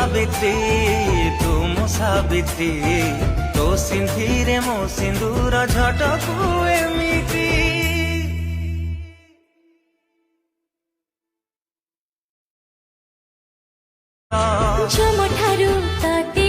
ସାବିତ୍ରୀ ତୁ ମୋ ସାବିତ୍ରୀ ତୋ ସିନ୍ଧିରେ ମୋ ସିନ୍ଦୁର ଝଟକୁ ଏମିତି ଝୁମ ଠାରୁ ତତେ